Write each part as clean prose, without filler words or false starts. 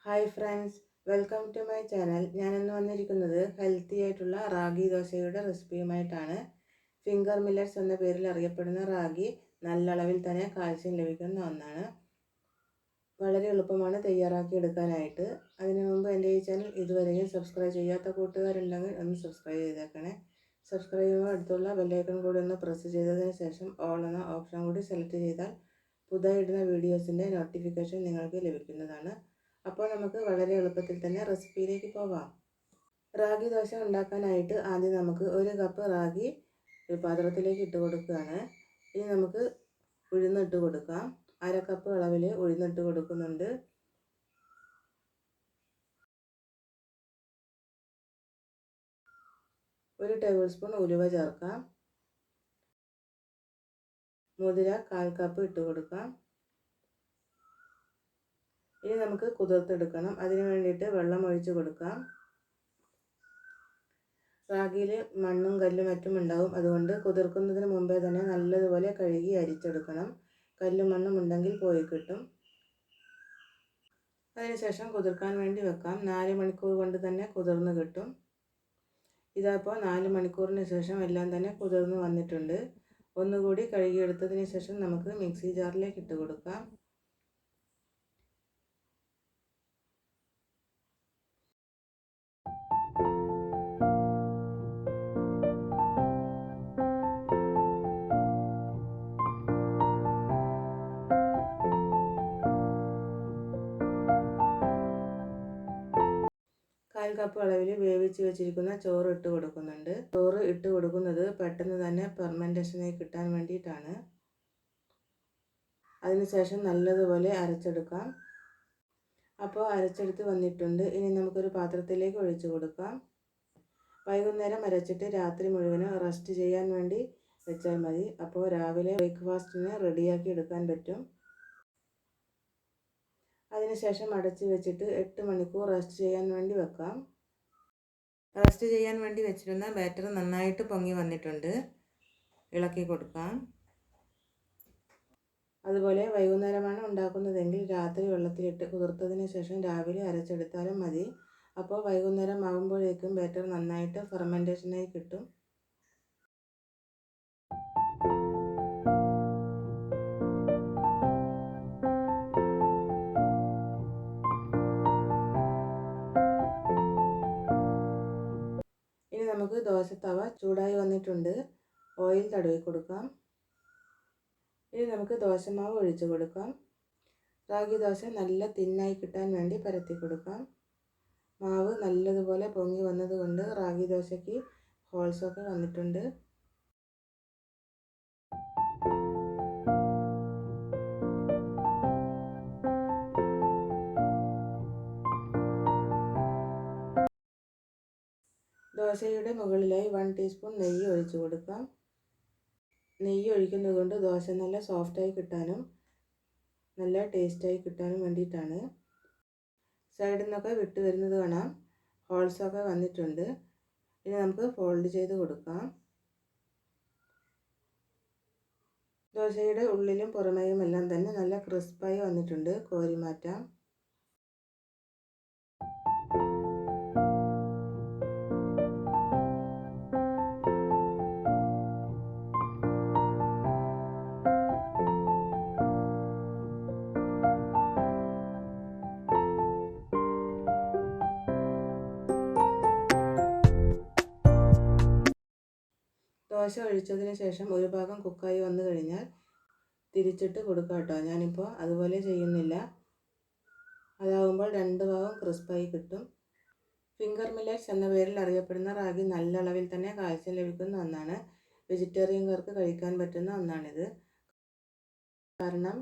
Hi friends, welcome to my channel. ഞാനിന്ന് വന്നിരിക്കുന്നത് healthy ആയിട്ടുള്ള റാഗി ദോശയുടെ റെസിപ്പിയുമായിട്ടാണ്. ഫിംഗർ മില്ലറ്റ്സ് എന്ന പേരിൽ അറിയപ്പെടുന്ന റാഗി നല്ല അളവിൽ തന്നെ കാൽസ്യം ലഭിക്കുന്ന ഒന്നാണ്. വളരെ എളുപ്പമാണ് തയ്യാറാക്കി എടുക്കാനായിട്ട്. അതിനു മുമ്പ് എൻ്റെ ഈ ചാനൽ ഇതുവരെയും സബ്സ്ക്രൈബ് ചെയ്യാത്ത കൂട്ടുകാരുണ്ടെങ്കിൽ ഒന്ന് സബ്സ്ക്രൈബ് ചെയ്തേക്കണേ. സബ്സ്ക്രൈബ് ചെയ്യുമ്പോൾ അടുത്തുള്ള ബെല്ലൈക്കൺ കൂടി ഒന്ന് പ്രസ് ചെയ്തതിന് ശേഷം ഓൾ എന്ന ഓപ്ഷൻ കൂടി സെലക്ട് ചെയ്താൽ പുതിയ ഇടുന്ന വീഡിയോസിൻ്റെ നോട്ടിഫിക്കേഷൻ നിങ്ങൾക്ക് ലഭിക്കുന്നതാണ്. അപ്പോൾ നമുക്ക് വളരെ എളുപ്പത്തിൽ തന്നെ റെസിപ്പിയിലേക്ക് പോകാം. റാഗി ദോശ ഉണ്ടാക്കാനായിട്ട് ആദ്യം നമുക്ക് 1 കപ്പ് റാഗി ഒരു പാത്രത്തിലേക്ക് ഇട്ട് കൊടുക്കുകയാണ്. ഇനി നമുക്ക് ഉഴുന്നിട്ട് കൊടുക്കാം. 1/2 കപ്പ് അളവിൽ ഉഴുന്നിട്ട് കൊടുക്കുന്നുണ്ട്. ഒരു ടേബിൾ സ്പൂൺ ഉലുവ ചേർക്കാം. മുതിര 1/4 കപ്പ് ഇട്ട് കൊടുക്കാം. ഇനി നമുക്ക് കുതിർത്തെടുക്കണം. അതിന് വേണ്ടിയിട്ട് വെള്ളം ഒഴിച്ച് കൊടുക്കാം. റാഗിയിൽ മണ്ണും കല്ലും മറ്റും ഉണ്ടാവും. അതുകൊണ്ട് കുതിർക്കുന്നതിന് മുമ്പേ തന്നെ നല്ലതുപോലെ കഴുകി അരിച്ചെടുക്കണം. കല്ലും മണ്ണും ഉണ്ടെങ്കിൽ പോയി കിട്ടും. അതിനുശേഷം കുതിർക്കാൻ വേണ്ടി വെക്കാം. 4 മണിക്കൂർ കൊണ്ട് തന്നെ കുതിർന്ന് കിട്ടും. ഇതപ്പോൾ 4 മണിക്കൂറിന് ശേഷം എല്ലാം തന്നെ കുതിർന്ന് വന്നിട്ടുണ്ട്. ഒന്നുകൂടി കഴുകിയെടുത്തതിന് ശേഷം നമുക്ക് മിക്സി ജാറിലേക്ക് ഇട്ട് കൊടുക്കാം. കാൽ കപ്പ് അളവിൽ വേവിച്ച് വെച്ചിരിക്കുന്ന ചോറ് ഇട്ട് കൊടുക്കുന്നുണ്ട്. ചോറ് ഇട്ട് കൊടുക്കുന്നത് പെട്ടെന്ന് തന്നെ ഫെർമെൻറ്റേഷനായി കിട്ടാൻ വേണ്ടിയിട്ടാണ്. അതിനുശേഷം നല്ലതുപോലെ അരച്ചെടുക്കാം. അപ്പോൾ അരച്ചെടുത്ത് വന്നിട്ടുണ്ട്. ഇനി നമുക്കൊരു പാത്രത്തിലേക്ക് ഒഴിച്ചു കൊടുക്കാം. വൈകുന്നേരം അരച്ചിട്ട് രാത്രി മുഴുവനും റെസ്റ്റ് ചെയ്യാൻ വേണ്ടി വെച്ചാൽ മതി. അപ്പോൾ രാവിലെ ബ്രേക്ക്ഫാസ്റ്റിന് റെഡിയാക്കി എടുക്കാൻ പറ്റും. അതിനുശേഷം അടച്ച് വെച്ചിട്ട് 8 മണിക്കൂർ റെസ്റ്റ് ചെയ്യാൻ വേണ്ടി വെക്കാം. റെസ്റ്റ് ചെയ്യാൻ വേണ്ടി വെച്ചിരുന്ന ബാറ്റർ നന്നായിട്ട് പൊങ്ങി വന്നിട്ടുണ്ട്. ഇളക്കി കൊടുക്കാം. അതുപോലെ വൈകുന്നേരമാണ് ഉണ്ടാക്കുന്നതെങ്കിൽ രാത്രി വെള്ളത്തിലിട്ട് കുതിർത്തതിന് ശേഷം രാവിലെ അരച്ചെടുത്താലും മതി. അപ്പോൾ വൈകുന്നേരം ആകുമ്പോഴേക്കും ബാറ്റർ നന്നായിട്ട് ഫെർമെൻറ്റേഷനായി കിട്ടും. ഇനി നമുക്ക് ദോശത്തവ ചൂടായി വന്നിട്ടുണ്ട്. ഓയിൽ തടവി കൊടുക്കാം. ഇനി നമുക്ക് ദോശമാവ് ഒഴിച്ചു കൊടുക്കാം. റാഗി ദോശ നല്ല തിന്നായി കിട്ടാൻ വേണ്ടി പരത്തി കൊടുക്കാം. മാവ് നല്ലതുപോലെ പൊങ്ങി വന്നതുകൊണ്ട് റാഗി ദോശയ്ക്ക് ഹോൾസൊക്കെ വന്നിട്ടുണ്ട്. ദോശയുടെ മുകളിലായി 1 ടീസ്പൂൺ നെയ്യ് ഒഴിച്ചു കൊടുക്കാം. നെയ്യ് ഒഴിക്കുന്നത് കൊണ്ട് ദോശ നല്ല സോഫ്റ്റായി കിട്ടാനും നല്ല ടേസ്റ്റായി കിട്ടാനും വേണ്ടിയിട്ടാണ്. സൈഡിൽ നിന്നൊക്കെ വിട്ട് വരുന്നത് കാണാം. ഹോൾസൊക്കെ വന്നിട്ടുണ്ട്. ഇനി നമുക്ക് ഫോൾഡ് ചെയ്ത് കൊടുക്കാം. ദോശയുടെ ഉള്ളിലും പുറമേയും എല്ലാം തന്നെ നല്ല ക്രിസ്പായി വന്നിട്ടുണ്ട്. കോരി മാറ്റാം. ദോശ ഒഴിച്ചതിന് ശേഷം ഒരു ഭാഗം കുക്കായി വന്നു കഴിഞ്ഞാൽ തിരിച്ചിട്ട് കൊടുക്കാം കേട്ടോ. ഞാനിപ്പോൾ അതുപോലെ ചെയ്യുന്നില്ല. അതാകുമ്പോൾ 2 ഭാഗം ക്രിസ്പായി കിട്ടും. ഫിംഗർ മില്ലറ്റ്സ് എന്ന പേരിൽ അറിയപ്പെടുന്ന റാഗി നല്ല അളവിൽ തന്നെ കാൽസ്യം ലഭിക്കുന്ന ഒന്നാണ്. വെജിറ്റേറിയൻകാർക്ക് കഴിക്കാൻ പറ്റുന്ന ഒന്നാണിത്. കാരണം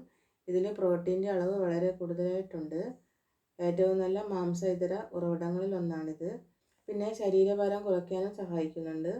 ഇതിൽ പ്രോട്ടീൻ്റെ അളവ് വളരെ കൂടുതലായിട്ടുണ്ട്. ഏറ്റവും നല്ല മാംസ ഇതര ഉറവിടങ്ങളിൽ ഒന്നാണിത്. പിന്നെ ശരീരഭാരം കുറയ്ക്കാനും സഹായിക്കുന്നുണ്ട്.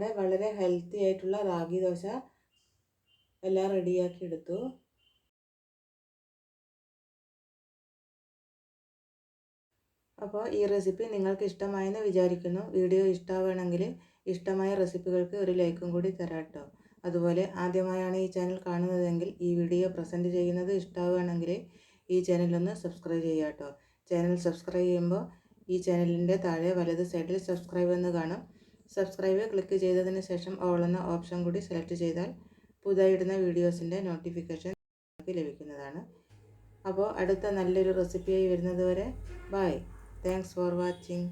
നമ്മുടെ വളരെ ഹെൽത്തി ആയിട്ടുള്ള റാഗി ദോശ എല്ലാം റെഡിയാക്കി എടുത്തു. അപ്പോൾ ഈ റെസിപ്പി നിങ്ങൾക്ക് ഇഷ്ടമായെന്ന് വിചാരിക്കുന്നു. വീഡിയോ ഇഷ്ടമാവുകയാണെങ്കിൽ ഇഷ്ടമായ റെസിപ്പികൾക്ക് ഒരു ലൈക്കും കൂടി തരാം കേട്ടോ. അതുപോലെ ആദ്യമായാണ് ഈ ചാനൽ കാണുന്നതെങ്കിൽ ഈ വീഡിയോ പ്രസൻറ്റ് ചെയ്യുന്നത് ഇഷ്ടമാവുകയാണെങ്കിൽ ഈ ചാനലൊന്ന് സബ്സ്ക്രൈബ് ചെയ്യുക കേട്ടോ. ചാനൽ സബ്സ്ക്രൈബ് ചെയ്യുമ്പോൾ ഈ ചാനലിൻ്റെ താഴെ വലത് സൈഡിൽ സബ്സ്ക്രൈബ് എന്ന് കാണും. സബ്സ്ക്രൈബ് ക്ലിക്ക് ചെയ്തതിന് ശേഷം ഓൾ എന്ന ഓപ്ഷൻ കൂടി സെലക്ട് ചെയ്താൽ പുതിയ ഇടുന്ന വീഡിയോസിൻ്റെ നോട്ടിഫിക്കേഷൻ ലഭിക്കുന്നതാണ്. അപ്പോൾ അടുത്ത നല്ലൊരു റെസിപ്പിയായി വരുന്നത് വരെ ബൈ. Thanks for watching.